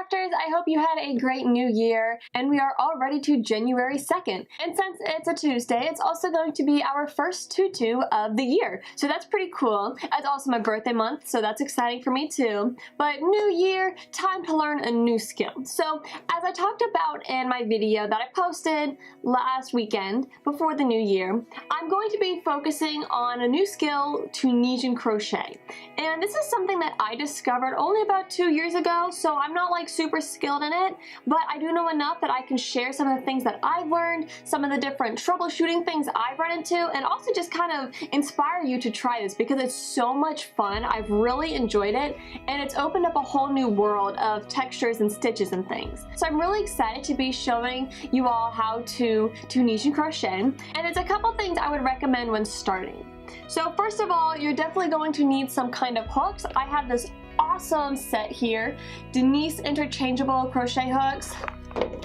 Chapters. I hope you had a great new year, and we are already to January 2nd. And since it's a Tuesday, it's also going to be our first TuTu of the year. So that's pretty cool. It's also my birthday month, so that's exciting for me too. But new year, time to learn a new skill. So as I talked about in my video that I posted last weekend before the new year, I'm going to be focusing on a new skill, Tunisian crochet. And this is something that I discovered only about 2 years ago, so I'm not like super skilled in it, but I do know enough that I can share some of the things that I've learned, some of the different troubleshooting things I've run into, and also just kind of inspire you to try this because it's so much fun. I've really enjoyed it, and it's opened up a whole new world of textures and stitches and things. So I'm really excited to be showing you all how to Tunisian crochet, and there's a couple things I would recommend when starting. So first of all, you're definitely going to need some kind of hooks. I have this awesome set here, Denise interchangeable crochet hooks.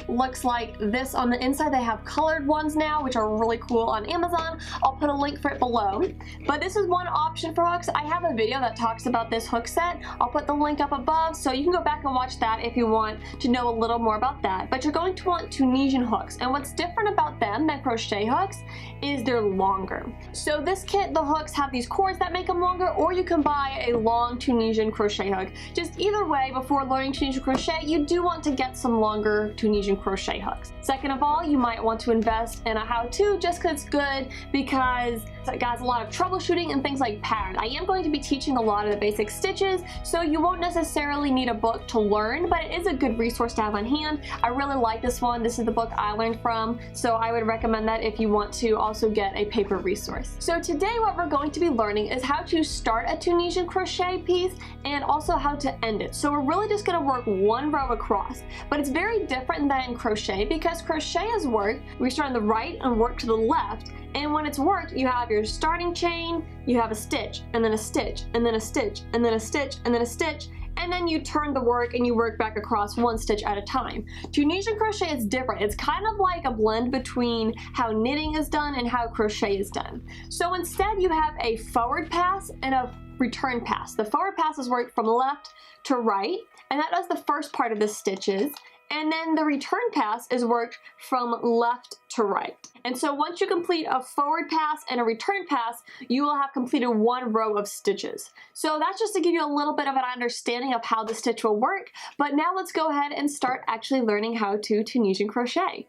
Looks like this on the inside. They have colored ones now, which are really cool on Amazon. I'll put a link for it below. But this is one option for hooks. I have a video that talks about this hook set. I'll put the link up above, so you can go back and watch that if you want to know a little more about that. But you're going to want Tunisian hooks. And what's different about them than crochet hooks is they're longer. So this kit, the hooks have these cords that make them longer, or you can buy a long Tunisian crochet hook. Just either way, before learning Tunisian crochet, you do want to get some longer Tunisian crochet hooks. Second of all, you might want to invest in a how-to just because it's good, because it has a lot of troubleshooting and things like patterns. I am going to be teaching a lot of the basic stitches, so you won't necessarily need a book to learn, but it is a good resource to have on hand. I really like this one. This is the book I learned from, so I would recommend that if you want to also get a paper resource. So today what we're going to be learning is how to start a Tunisian crochet piece and also how to end it. So we're really just going to work one row across, but it's very different than crochet because crochet is work. We start on the right and work to the left, and when it's worked, you have your starting chain, you have a stitch, and then a stitch, and then a stitch, and then a stitch, and then a stitch, and then you turn the work and you work back across one stitch at a time. Tunisian crochet is different. It's kind of like a blend between how knitting is done and how crochet is done. So instead you have a forward pass and a return pass. The forward pass is worked from left to right, and that does the first part of the stitches. And then the return pass is worked from left to right. And so once you complete a forward pass and a return pass, you will have completed one row of stitches. So that's just to give you a little bit of an understanding of how the stitch will work. But now let's go ahead and start actually learning how to Tunisian crochet.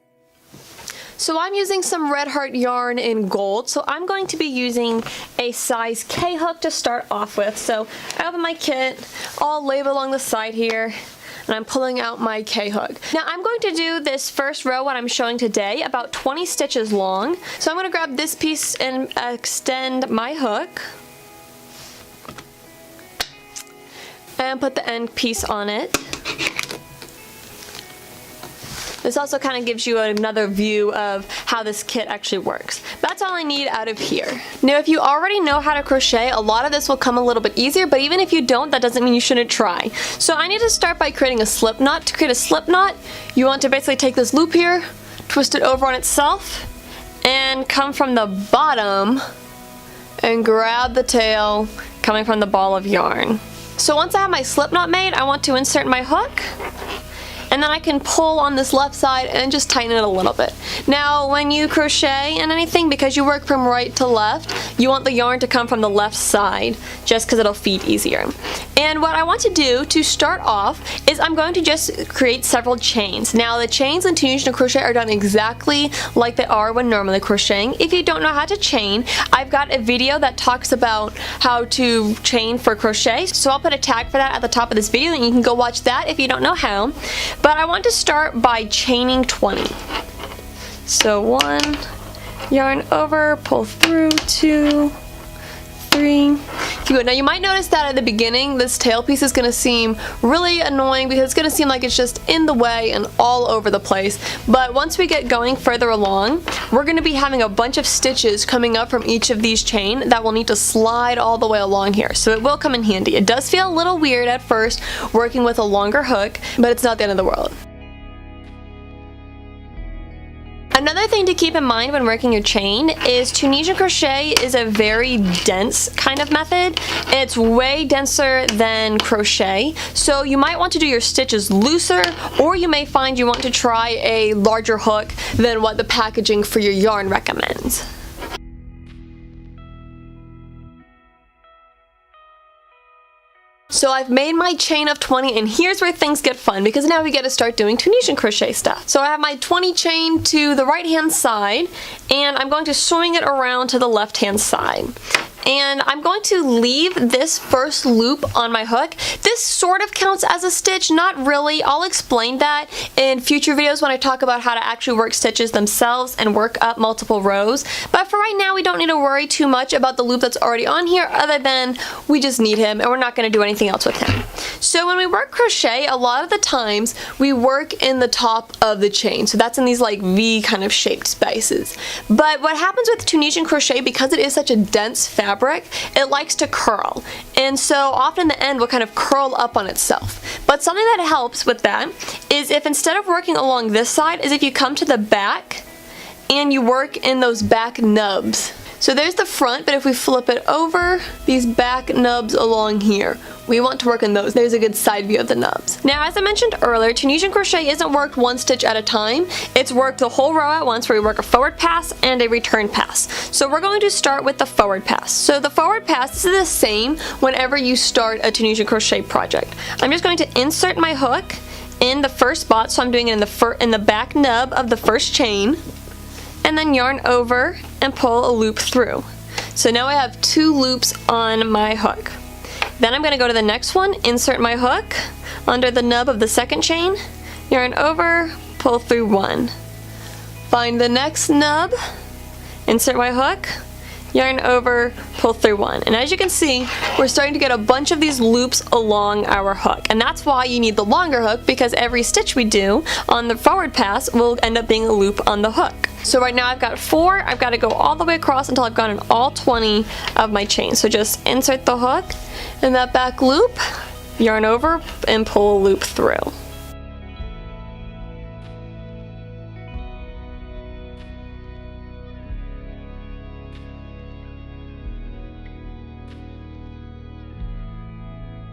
So I'm using some Red Heart yarn in gold, so I'm going to be using a size K hook to start off with. So I open my kit, all labeled along the side here, and I'm pulling out my K hook. Now I'm going to do this first row, what I'm showing today, about 20 stitches long. So I'm going to grab this piece and extend my hook and put the end piece on it. This also kind of gives you another view of how this kit actually works. That's all I need out of here. Now if you already know how to crochet, a lot of this will come a little bit easier, but even if you don't, that doesn't mean you shouldn't try. So I need to start by creating a slip knot. To create a slip knot, you want to basically take this loop here, twist it over on itself, and come from the bottom and grab the tail coming from the ball of yarn. So once I have my slip knot made, I want to insert my hook, and then I can pull on this left side and just tighten it a little bit. Now when you crochet and anything, because you work from right to left, you want the yarn to come from the left side just because it'll feed easier. And what I want to do to start off is I'm going to just create several chains. Now the chains in Tunisian crochet are done exactly like they are when normally crocheting. If you don't know how to chain, I've got a video that talks about how to chain for crochet, so I'll put a tag for that at the top of this video and you can go watch that if you don't know how. But I want to start by chaining 20. So 1, yarn over, pull through, 2, 3, keep going. Now you might notice that at the beginning this tail piece is going to seem really annoying because it's going to seem like it's just in the way and all over the place. But once we get going further along, we're going to be having a bunch of stitches coming up from each of these chain that will need to slide all the way along here. So it will come in handy. It does feel a little weird at first working with a longer hook, but it's not the end of the world. Another thing to keep in mind when working your chain is Tunisian crochet is a very dense kind of method. It's way denser than crochet, so you might want to do your stitches looser, or you may find you want to try a larger hook than what the packaging for your yarn recommends. So I've made my chain of 20, and here's where things get fun, because now we get to start doing Tunisian crochet stuff. So I have my 20 chain to the right hand side, and I'm going to swing it around to the left hand side. And I'm going to leave this first loop on my hook. This sort of counts as a stitch, not really. I'll explain that in future videos when I talk about how to actually work stitches themselves and work up multiple rows. But for right now, we don't need to worry too much about the loop that's already on here, other than we just need him and we're not going to do anything else with him. So when we work crochet, a lot of the times we work in the top of the chain. So that's in these like V kind of shaped spaces. But what happens with Tunisian crochet, because it is such a dense fabric, it likes to curl, and so often the end will kind of curl up on itself. But something that helps with that is if instead of working along this side, is if you come to the back and you work in those back nubs. So there's the front, but if we flip it over, these back nubs along here, we want to work in those. There's a good side view of the nubs. Now, as I mentioned earlier, Tunisian crochet isn't worked one stitch at a time. It's worked the whole row at once, where we work a forward pass and a return pass. So we're going to start with the forward pass. So the forward pass is the same whenever you start a Tunisian crochet project. I'm just going to insert my hook in the first spot, so I'm doing it in the back nub of the first chain, and then yarn over and pull a loop through. So now I have 2 loops on my hook. Then I'm going to go to the next one, insert my hook under the nub of the second chain, yarn over, pull through 1. Find the next nub, insert my hook, yarn over, pull through 1. And as you can see, we're starting to get a bunch of these loops along our hook. And that's why you need the longer hook, because every stitch we do on the forward pass will end up being a loop on the hook. So right now I've got 4, I've got to go all the way across until I've gotten all 20 of my chains. So just insert the hook in that back loop, yarn over, and pull a loop through.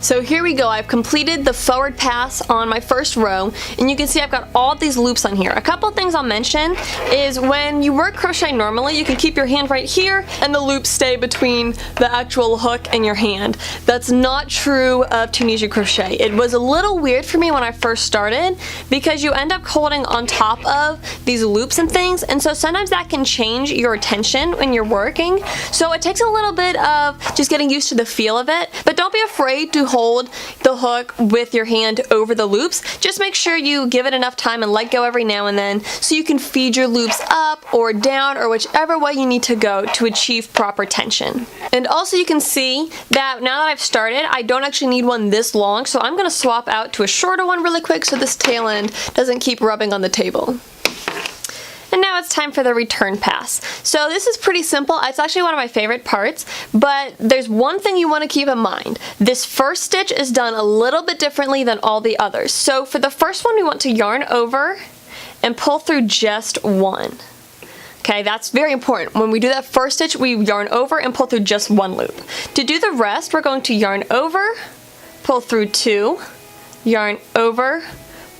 So here we go, I've completed the forward pass on my first row, and you can see I've got all these loops on here. A couple things I'll mention is when you work crochet normally, you can keep your hand right here and the loops stay between the actual hook and your hand. That's not true of Tunisian crochet. It was a little weird for me when I first started, because you end up holding on top of these loops and things, and so sometimes that can change your tension when you're working. So it takes a little bit of just getting used to the feel of it, but don't be afraid to hold the hook with your hand over the loops. Just make sure you give it enough time and let go every now and then, so you can feed your loops up or down, or whichever way you need to go to achieve proper tension. And also you can see that now that I've started, I don't actually need one this long, so I'm going to swap out to a shorter one really quick so this tail end doesn't keep rubbing on the table. And now it's time for the return pass. So this is pretty simple. It's actually one of my favorite parts, but there's one thing you want to keep in mind. This first stitch is done a little bit differently than all the others. So for the first one, we want to yarn over and pull through just 1. Okay, that's very important. When we do that first stitch, we yarn over and pull through just 1 loop. To do the rest, we're going to yarn over, pull through 2, yarn over,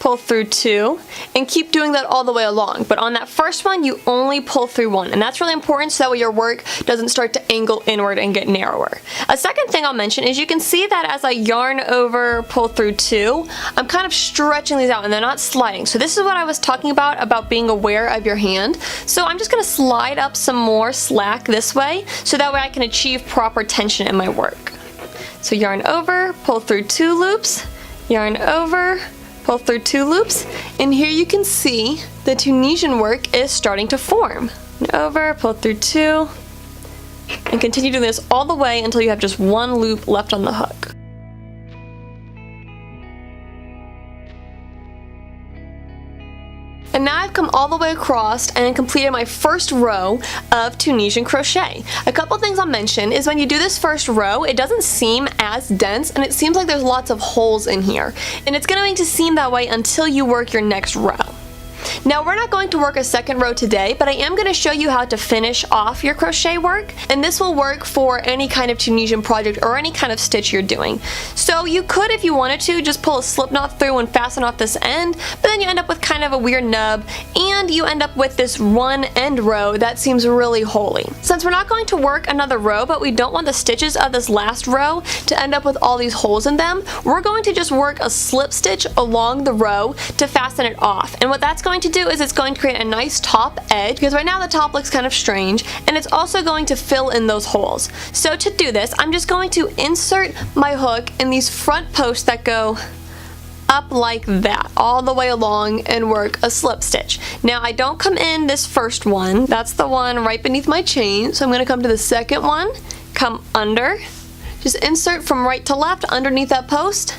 pull through 2, and keep doing that all the way along. But on that first one, you only pull through 1, and that's really important so that way your work doesn't start to angle inward and get narrower. A second thing I'll mention is you can see that as I yarn over, pull through 2, I'm kind of stretching these out and they're not sliding. So this is what I was talking about being aware of your hand. So I'm just going to slide up some more slack this way, so that way I can achieve proper tension in my work. So yarn over, pull through 2 loops, yarn over, pull through 2 loops, and here you can see the Tunisian work is starting to form. And over, pull through 2, and continue doing this all the way until you have just 1 loop left on the hook. And now I've come all the way across and completed my first row of Tunisian crochet. A couple things I'll mention is when you do this first row, it doesn't seem as dense and it seems like there's lots of holes in here. And it's going to seem that way until you work your next row. Now we're not going to work a second row today, but I am going to show you how to finish off your crochet work, and this will work for any kind of Tunisian project or any kind of stitch you're doing. So you could, if you wanted to, just pull a slip knot through and fasten off this end, but then you end up with kind of a weird nub, and you end up with this one end row that seems really holy. Since we're not going to work another row, but we don't want the stitches of this last row to end up with all these holes in them, we're going to just work a slip stitch along the row to fasten it off. And what that's going to do is it's going to create a nice top edge, because right now the top looks kind of strange, and it's also going to fill in those holes. So to do this, I'm just going to insert my hook in these front posts that go up like that all the way along and work a slip stitch. Now I don't come in this first one, that's the one right beneath my chain, so I'm going to come to the second one, come under, just insert from right to left underneath that post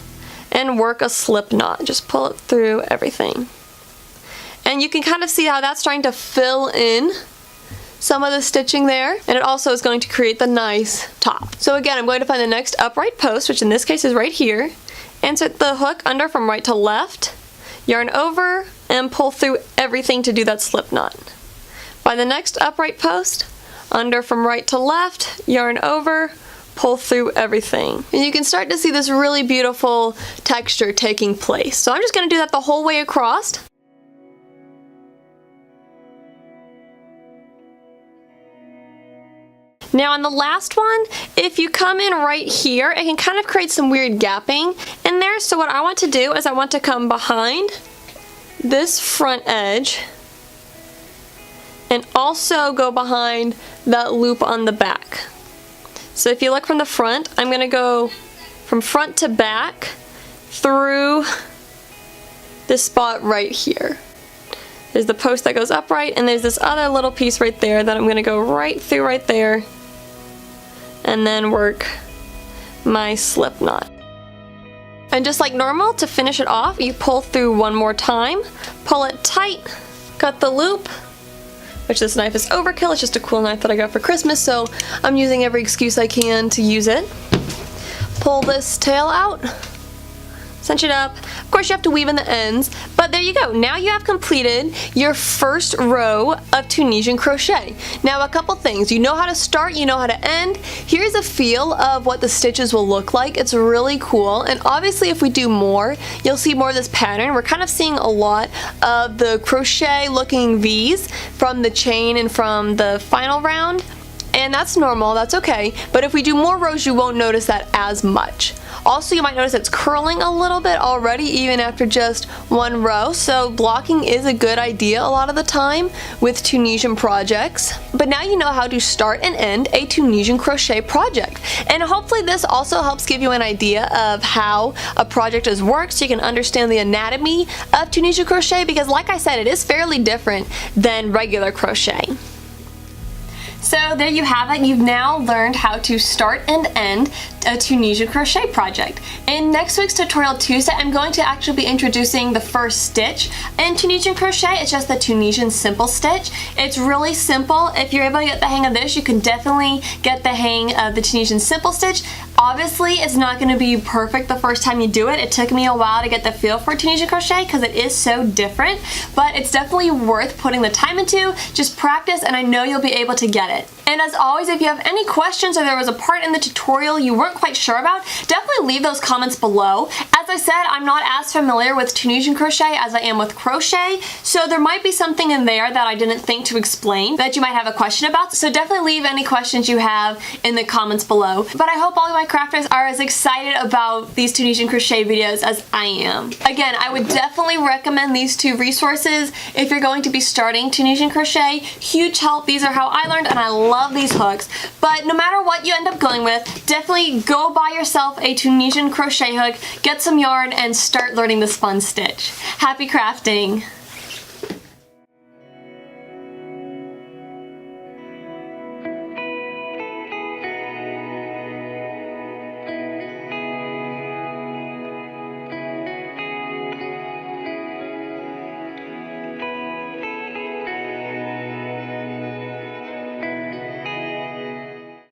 and work a slip knot. Just pull it through everything. And you can kind of see how that's trying to fill in some of the stitching there, and it also is going to create the nice top. So again, I'm going to find the next upright post, which in this case is right here. Insert the hook under from right to left, yarn over, and pull through everything to do that slip knot. Find the next upright post, under from right to left, yarn over, pull through everything. And you can start to see this really beautiful texture taking place. So I'm just going to do that the whole way across. Now on the last one, if you come in right here, it can kind of create some weird gapping in there. So what I want to do is I want to come behind this front edge and also go behind that loop on the back. So if you look from the front, I'm going to go from front to back through this spot right here. There's the post that goes upright, and there's this other little piece right there that I'm going to go right through right there and then work my slip knot. And just like normal, to finish it off, you pull through one more time, pull it tight, cut the loop, which this knife is overkill. It's just a cool knife that I got for Christmas, so I'm using every excuse I can to use it. Pull this tail out, cinch it up. Of course you have to weave in the ends, but there you go. Now you have completed your first row of Tunisian crochet. Now a couple things. You know how to start, you know how to end. Here's a feel of what the stitches will look like. It's really cool, and obviously if we do more, you'll see more of this pattern. We're kind of seeing a lot of the crochet looking V's from the chain and from the final round. And that's normal, that's okay, but if we do more rows you won't notice that as much. Also, you might notice it's curling a little bit already even after just one row, so blocking is a good idea a lot of the time with Tunisian projects. But now you know how to start and end a Tunisian crochet project. And hopefully this also helps give you an idea of how a project is worked, so you can understand the anatomy of Tunisian crochet, because like I said, it is fairly different than regular crochet. So there you have it. You've now learned how to start and end a Tunisian crochet project. In next week's Tutorial Tuesday, I'm going to actually be introducing the first stitch in Tunisian crochet. It's just the Tunisian simple stitch. It's really simple. If you're able to get the hang of this, you can definitely get the hang of the Tunisian simple stitch. Obviously, it's not going to be perfect the first time you do it. It took me a while to get the feel for Tunisian crochet because it is so different, but it's definitely worth putting the time into. Just practice and I know you'll be able to get it. And as always, if you have any questions or there was a part in the tutorial you weren't quite sure about, definitely leave those comments below. As I said, I'm not as familiar with Tunisian crochet as I am with crochet, so there might be something in there that I didn't think to explain that you might have a question about, so definitely leave any questions you have in the comments below. But I hope all of my crafters are as excited about these Tunisian crochet videos as I am. Again, I would definitely recommend these two resources if you're going to be starting Tunisian crochet. Huge help. These are how I learned, and I love these hooks. But no matter what you end up going with, definitely go buy yourself a Tunisian crochet hook, get some yarn, and start learning this fun stitch. Happy crafting!